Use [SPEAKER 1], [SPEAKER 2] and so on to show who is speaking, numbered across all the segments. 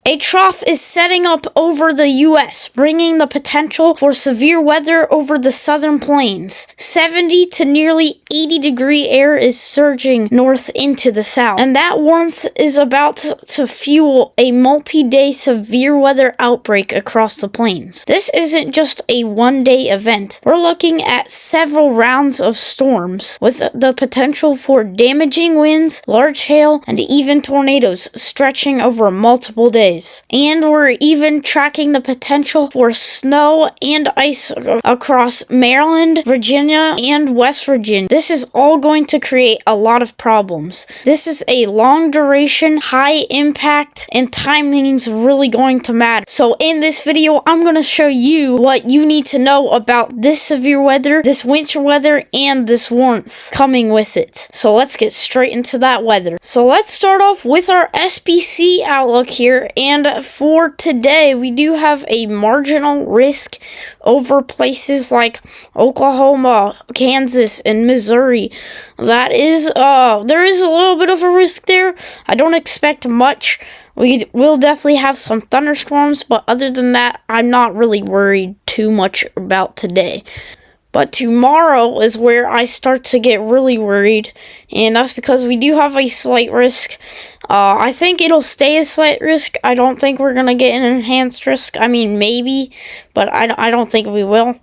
[SPEAKER 1] A trough is setting up over the U.S., bringing the potential for severe weather over the southern plains. 70 to nearly 80-degree air is surging north into the south, and that warmth is about to fuel a multi-day severe weather outbreak across the plains. This isn't just a one-day event. We're looking at several rounds of storms with the potential for damaging winds, large hail, and even tornadoes stretching over multiple days. And we're even tracking the potential for snow and ice across Maryland, Virginia, and West Virginia. This is all going to create a lot of problems. This is a long duration, high impact, and timing's really going to matter. So in this video, I'm going to show you what you need to know about this severe weather, this winter weather, and this warmth coming with it. So let's get straight into that weather. So let's start off with our SPC outlook here. And for today, we do have a marginal risk over places like Oklahoma, Kansas, and Missouri. That is, there is a little bit of a risk there. I don't expect much. We will definitely have some thunderstorms, but other than that, I'm not really worried too much about today. But tomorrow is where I start to get really worried, and that's because we do have a slight risk. I think it'll stay a slight risk. I don't think we're going to get an enhanced risk. I mean, maybe, but I don't think we will.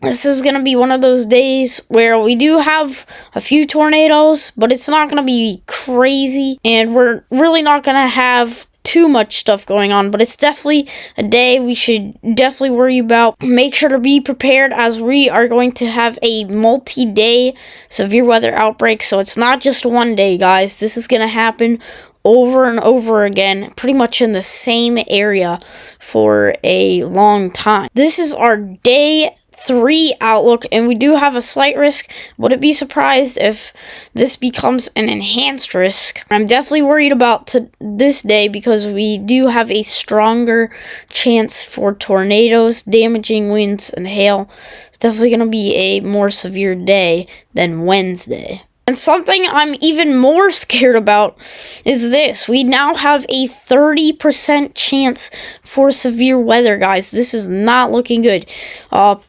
[SPEAKER 1] This is going to be one of those days where we do have a few tornadoes, but it's not going to be crazy, and we're really not going to have too much stuff going on, but it's definitely a day we should definitely worry about. Make sure to be prepared, as we are going to have a multi-day severe weather outbreak, so it's not just one day, guys. This is going to happen over and over again, pretty much in the same area for a long time. This is our day 3 outlook, and we do have a slight risk. Wouldn't be surprised if this becomes an enhanced risk. I'm definitely worried about this day because we do have a stronger chance for tornadoes, damaging winds, and hail. It's definitely going to be a more severe day than Wednesday. And something I'm even more scared about is this. We now have a 30% chance for severe weather, guys. This is not looking good.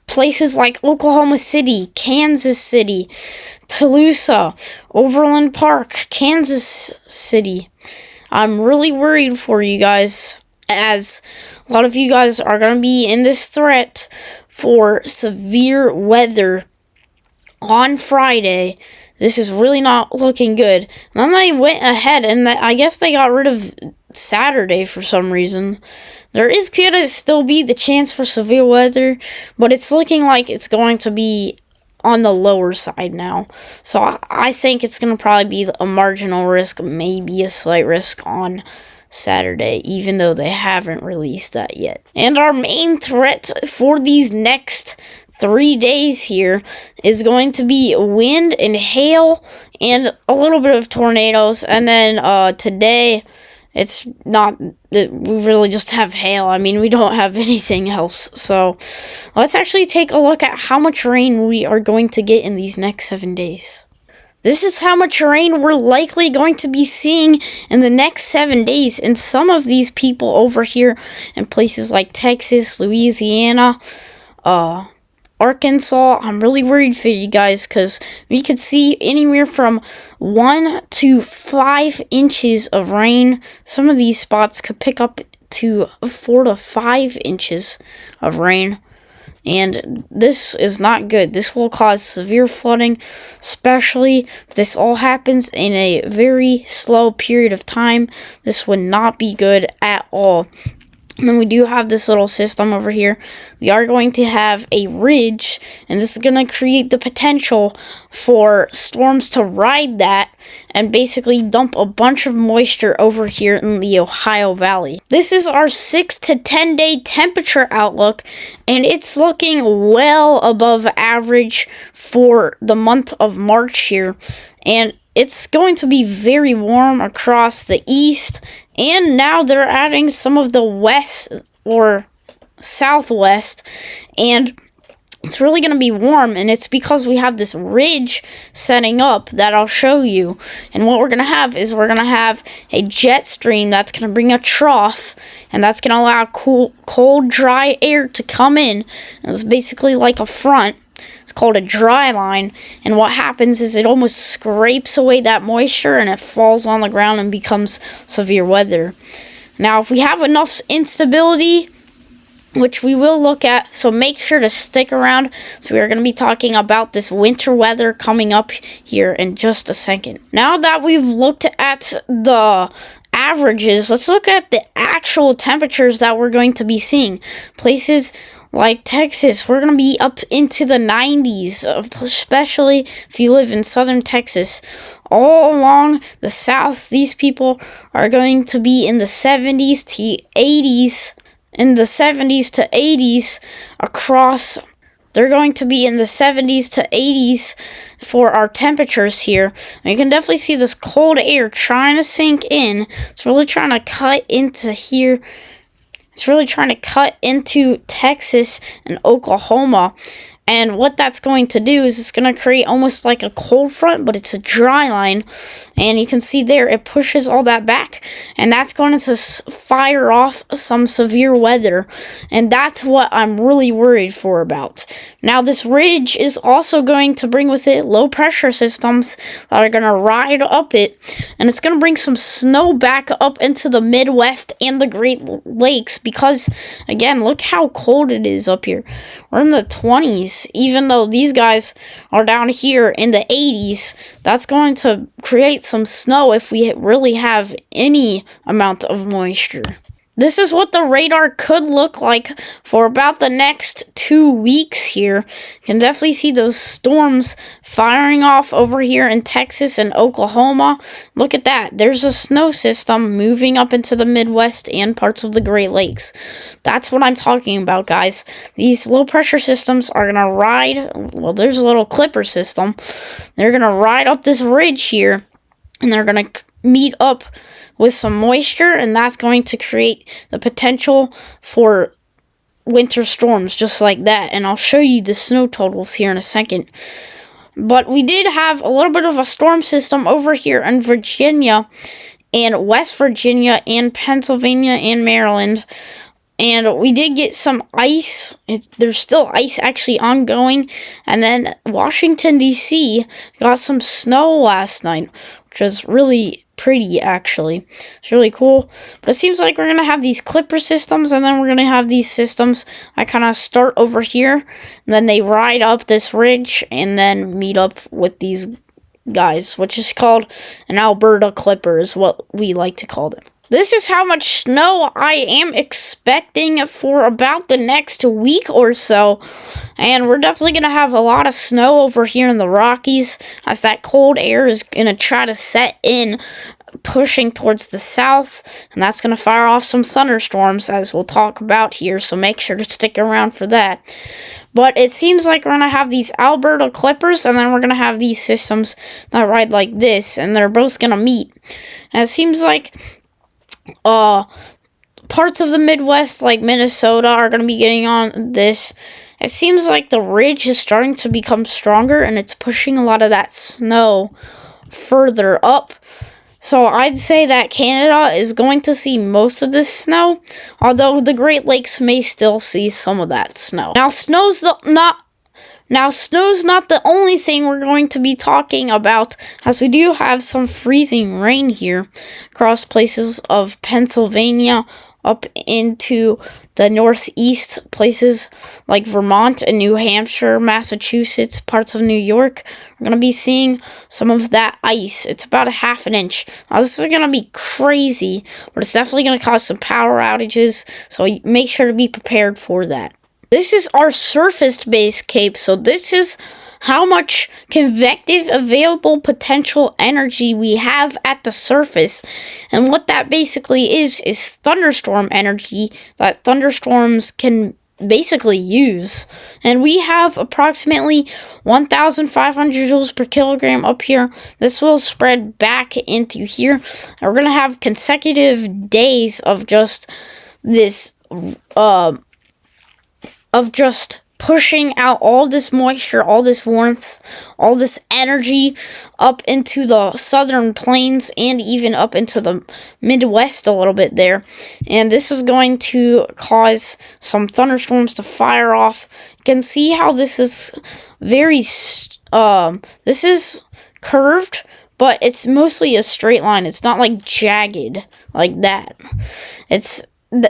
[SPEAKER 1] Places like Oklahoma City, Kansas City, Tulsa, Overland Park, Kansas City. I'm really worried for you guys, as a lot of you guys are going to be in this threat for severe weather on Friday. This is really not looking good. And then they went ahead, and I guess they got rid of Saturday for some reason. There is going to still be the chance for severe weather, but it's looking like it's going to be on the lower side now. So I think it's going to probably be a marginal risk, maybe a slight risk on Saturday, even though they haven't released that yet. And our main threat for these next 3 days here is going to be wind and hail and a little bit of tornadoes. And then today, it's not that we really just have hail. I mean, we don't have anything else. So let's actually take a look at how much rain we are going to get in these next 7 days. This is how much rain we're likely going to be seeing in the next 7 days. And some of these people over here in places like Texas, Louisiana, Arkansas, I'm really worried for you guys, because we could see anywhere from 1 to 5 inches of rain. Some of these spots could pick up to 4 to 5 inches of rain. And this is not good. This will cause severe flooding, especially if this all happens in a very slow period of time. This would not be good at all. And then we do have this little system over here. We are going to have a ridge, and this is going to create the potential for storms to ride that and basically dump a bunch of moisture over here in the Ohio Valley. This is our 6 to 10 day temperature outlook, and it's looking well above average for the month of March here. And it's going to be very warm across the east, and now they're adding some of the west or southwest, and it's really going to be warm, and it's because we have this ridge setting up that I'll show you. And what we're going to have is we're going to have a jet stream that's going to bring a trough, and that's going to allow cold, dry air to come in. And it's basically like a front. It's called a dry line, and what happens is it almost scrapes away that moisture, and it falls on the ground and becomes severe weather. Now, if we have enough instability, which we will look at, so make sure to stick around. So we are going to be talking about this winter weather coming up here in just a second. Now that we've looked at the averages, let's look at the actual temperatures that we're going to be seeing. Places like Texas, we're going to be up into the 90s, especially if you live in southern Texas. All along the south, these people are going to be in the 70s to 80s. In the 70s to 80s across, they're going to be in the 70s to 80s for our temperatures here. And you can definitely see this cold air trying to sink in. It's really trying to cut into here. It's really trying to cut into Texas and Oklahoma. And what that's going to do is it's going to create almost like a cold front, but it's a dry line. And you can see there, it pushes all that back. And that's going to fire off some severe weather. And that's what I'm really worried for about. Now, this ridge is also going to bring with it low pressure systems that are going to ride up it. And it's going to bring some snow back up into the Midwest and the Great Lakes. Because, again, look how cold it is up here. We're in the 20s. Even though these guys are down here in the 80s, that's going to create some snow if we really have any amount of moisture. This is what the radar could look like for about the next 2 weeks here. You can definitely see those storms firing off over here in Texas and Oklahoma. Look at that. There's a snow system moving up into the Midwest and parts of the Great Lakes. That's what I'm talking about, guys. These low pressure systems are going to ride, well, there's a little clipper system. They're going to ride up this ridge here, and they're going to meet up with some moisture, and that's going to create the potential for winter storms just like that. And I'll show you the snow totals here in a second. But we did have a little bit of a storm system over here in Virginia and West Virginia and Pennsylvania and Maryland. And we did get some ice. There's still ice actually ongoing. And then Washington, D.C. got some snow last night, which was really pretty, actually. It's really cool. But it seems like we're going to have these clipper systems, and then we're going to have these systems that kind of start over here, and then they ride up this ridge, and then meet up with these guys, which is called an Alberta clipper, is what we like to call them. This is how much snow I am expecting for about the next week or so. And we're definitely going to have a lot of snow over here in the Rockies, as that cold air is going to try to set in, pushing towards the south. And that's going to fire off some thunderstorms, as we'll talk about here. So make sure to stick around for that. But it seems like we're going to have these Alberta clippers, and then we're going to have these systems that ride like this. And they're both going to meet. And it seems like parts of the Midwest, like Minnesota, are going to be getting on this. It seems like the ridge is starting to become stronger, and it's pushing a lot of that snow further up. So I'd say that Canada is going to see most of this snow, although the Great Lakes may still see some of that snow. Now, snow's not the only thing we're going to be talking about, as we do have some freezing rain here across places of Pennsylvania up into the northeast, places like Vermont and New Hampshire, Massachusetts, parts of New York. We're going to be seeing some of that ice. It's about a half an inch. Now, this is going to be crazy, but it's definitely going to cause some power outages, so make sure to be prepared for that. This is our surface-based cape, so this is how much convective available potential energy we have at the surface. And what that basically is thunderstorm energy that thunderstorms can basically use. And we have approximately 1,500 joules per kilogram up here. This will spread back into here. And we're going to have consecutive days of just this, pushing out all this moisture, all this warmth, all this energy up into the southern plains and even up into the Midwest a little bit there. And this is going to cause some thunderstorms to fire off. You can see how this is very, this is curved, but it's mostly a straight line. It's not like jagged like that.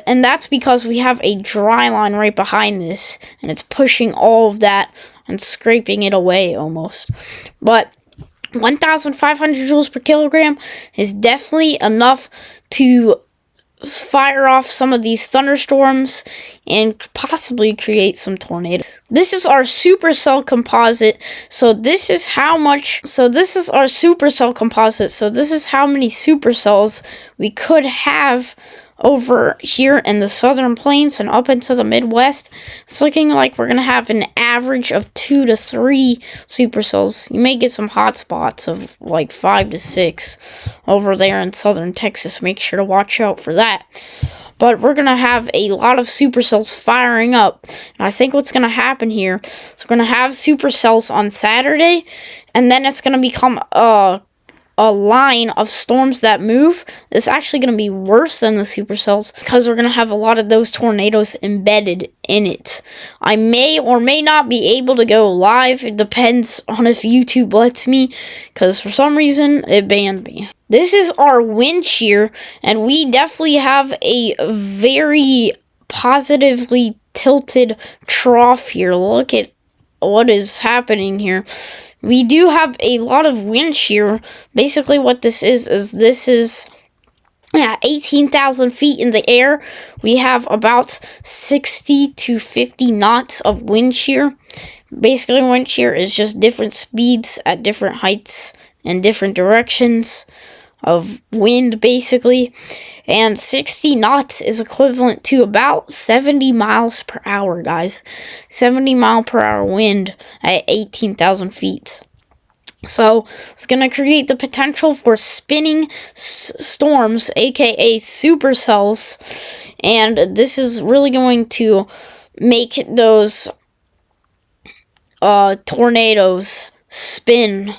[SPEAKER 1] And that's because we have a dry line right behind this, and it's pushing all of that and scraping it away almost. But 1,500 joules per kilogram is definitely enough to fire off some of these thunderstorms and possibly create some tornadoes. This is our supercell composite. So this is how many supercells we could have over here in the southern plains and up into the Midwest. It's looking like we're going to have an average of 2 to 3 supercells. You may get some hot spots of like 5 to 6 over there in southern Texas. Make sure to watch out for that. But we're going to have a lot of supercells firing up. And I think what's going to happen here is we're going to have supercells on Saturday, and then it's going to become a line of storms that move. It's actually going to be worse than the supercells because we're going to have a lot of those tornadoes embedded in it. I may or may not be able to go live. It depends on if YouTube lets me, because for some reason it banned me. This is our wind shear, and we definitely have a very positively tilted trough here. Look at what is happening here. We do have a lot of wind shear. Basically what this is 18,000 feet in the air. We have about 60 to 50 knots of wind shear. Basically, wind shear is just different speeds at different heights and different directions of wind, basically. And 60 knots is equivalent to about 70 miles per hour, guys. 70 mile per hour wind at 18,000 feet. So it's going to create the potential for spinning storms, aka supercells. And this is really going to make those tornadoes spin,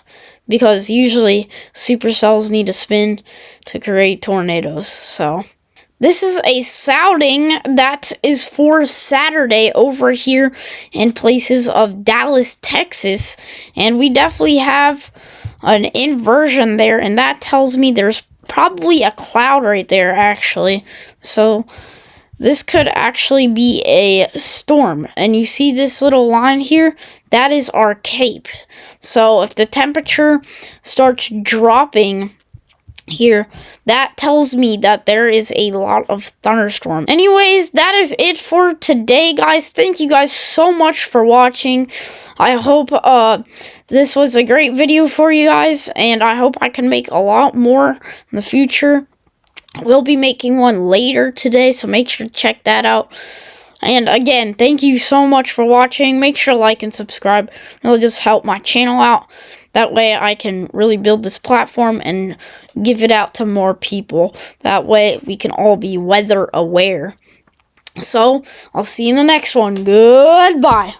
[SPEAKER 1] because usually supercells need to spin to create tornadoes. So this is a sounding that is for Saturday over here in places of Dallas, Texas. And we definitely have an inversion there, and that tells me there's probably a cloud right there, actually. So this could actually be a storm. And you see this little line here? That is our cape. So if the temperature starts dropping here, that tells me that there is a lot of thunderstorm. Anyways, that is it for today, guys. Thank you guys so much for watching. I hope this was a great video for you guys, and I hope I can make a lot more in the future. We'll be making one later today, so make sure to check that out. And again, thank you so much for watching. Make sure to like and subscribe. It'll just help my channel out. That way I can really build this platform and give it out to more people. That way we can all be weather aware. So, I'll see you in the next one. Goodbye.